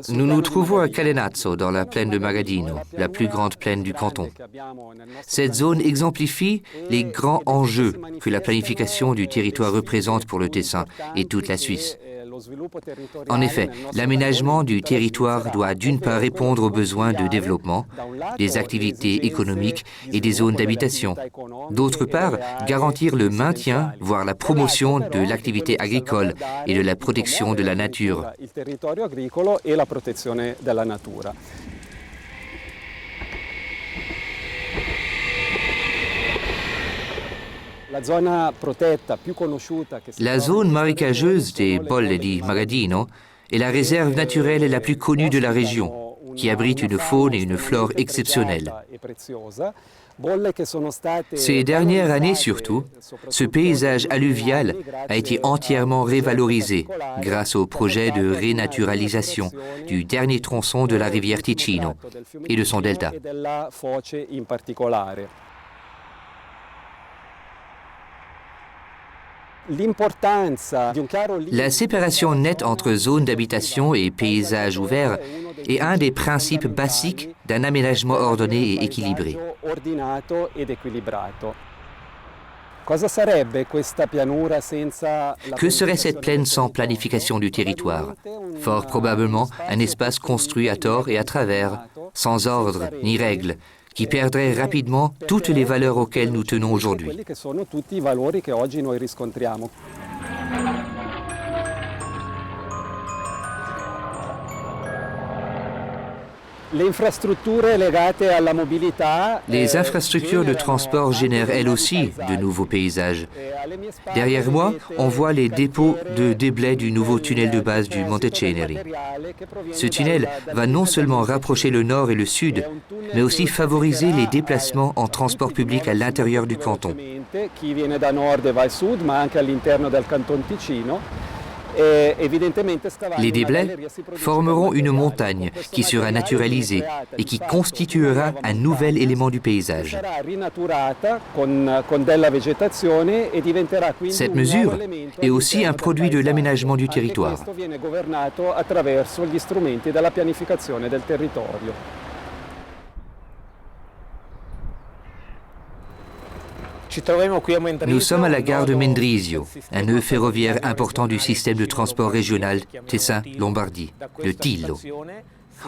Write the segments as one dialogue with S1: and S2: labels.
S1: Nous nous trouvons à Cadenazzo, dans la plaine de Magadino, la plus grande plaine du canton. Cette zone exemplifie les grands enjeux que la planification du territoire représente pour le Tessin et toute la Suisse. En effet, l'aménagement du territoire doit d'une part répondre aux besoins de développement, des activités économiques et des zones d'habitation. D'autre part, garantir le maintien, voire la promotion de l'activité agricole et de la protection de la nature. La zone marécageuse des Bolle di Magadino est la réserve naturelle la plus connue de la région, qui abrite une faune et une flore exceptionnelles. Ces dernières années surtout, ce paysage alluvial a été entièrement révalorisé grâce au projet de renaturalisation du dernier tronçon de la rivière Ticino et de son delta. La séparation nette entre zones d'habitation et paysages ouverts est un des principes basiques d'un aménagement ordonné et équilibré. Que serait cette plaine sans planification du territoire? Fort probablement un espace construit à tort et à travers, sans ordre ni règles, qui perdrait rapidement toutes les valeurs auxquelles nous tenons aujourd'hui. Les infrastructures de transport génèrent elles aussi de nouveaux paysages. Derrière moi, on voit les dépôts de déblais du nouveau tunnel de base du Monte Ceneri. Ce tunnel va non seulement rapprocher le nord et le sud, mais aussi favoriser les déplacements en transport public à l'intérieur du canton. Les déblais formeront une montagne qui sera naturalisée et qui constituera un nouvel élément du paysage. Cette mesure est aussi un produit de l'aménagement du territoire. Nous sommes à la gare de Mendrisio, un nœud ferroviaire important du système de transport régional Tessin-Lombardie, le TILO.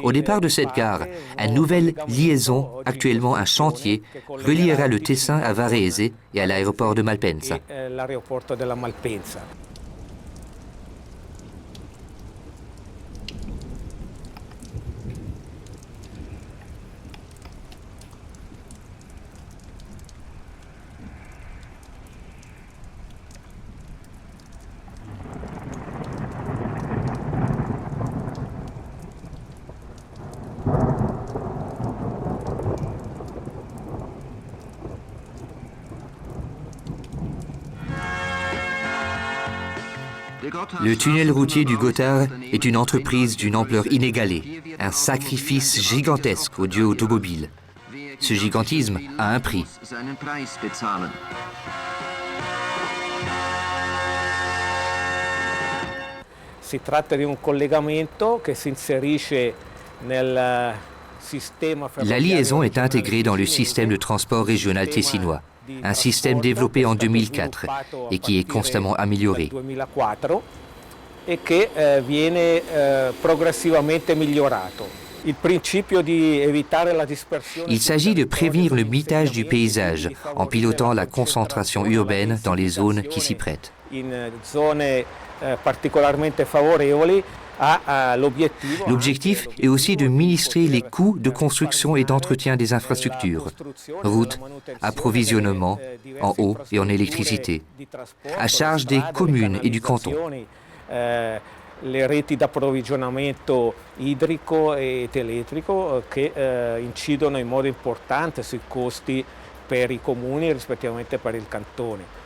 S1: Au départ de cette gare, une nouvelle liaison, actuellement un chantier, reliera le Tessin à Varese et à l'aéroport de Malpensa. Le tunnel routier du Gotthard est une entreprise d'une ampleur inégalée, un sacrifice gigantesque au dieu automobile. Ce gigantisme a un prix.
S2: Si tratta di un collegamento che si inserisce nel sistema
S1: La liaison est intégrée dans le système de transport régional tessinois, un système développé en 2004 et qui est constamment amélioré.
S2: E che viene progressivamente migliorato.
S1: Il s'agit de prévenir le mitage du paysage en pilotant la concentration urbaine dans les zones qui s'y prêtent. L'objectif est aussi de ministrer les coûts de construction et d'entretien des infrastructures, routes, approvisionnement en eau et en électricité, à charge des communes et du canton.
S2: Le reti d'approvvigionamento idrico e elettrico che incidono in modo importante sui costi per i comuni e rispettivamente per il cantone.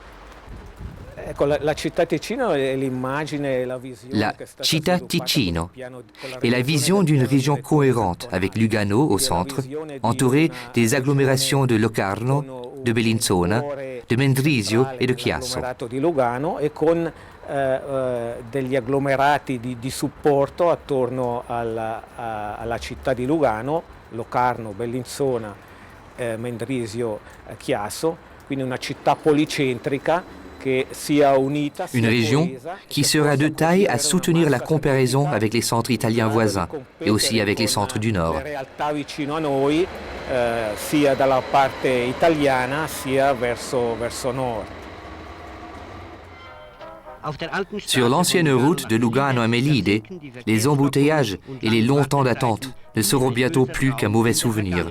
S2: La città Ticino è l'immagine e la visione.
S1: La Città Ticino est la vision d'une région cohérente avec Lugano au centre, entourée des agglomérations de Locarno, de Bellinzona, de Mendrisio et de Chiasso.
S2: Di Lugano e con degli agglomerati di supporto attorno alla città di Lugano, Locarno, Bellinzona, Mendrisio, Chiasso, quindi una città policentrica che sia unita,
S1: Une région qui sera de taille à soutenir la comparaison avec les centres italiens voisins et aussi avec les centres du Nord.
S2: le realtà vicino a noi, sia dalla parte italiana sia verso nord.
S1: Sur l'ancienne route de Lugano à Melide, les embouteillages et les longs temps d'attente ne seront bientôt plus qu'un mauvais souvenir.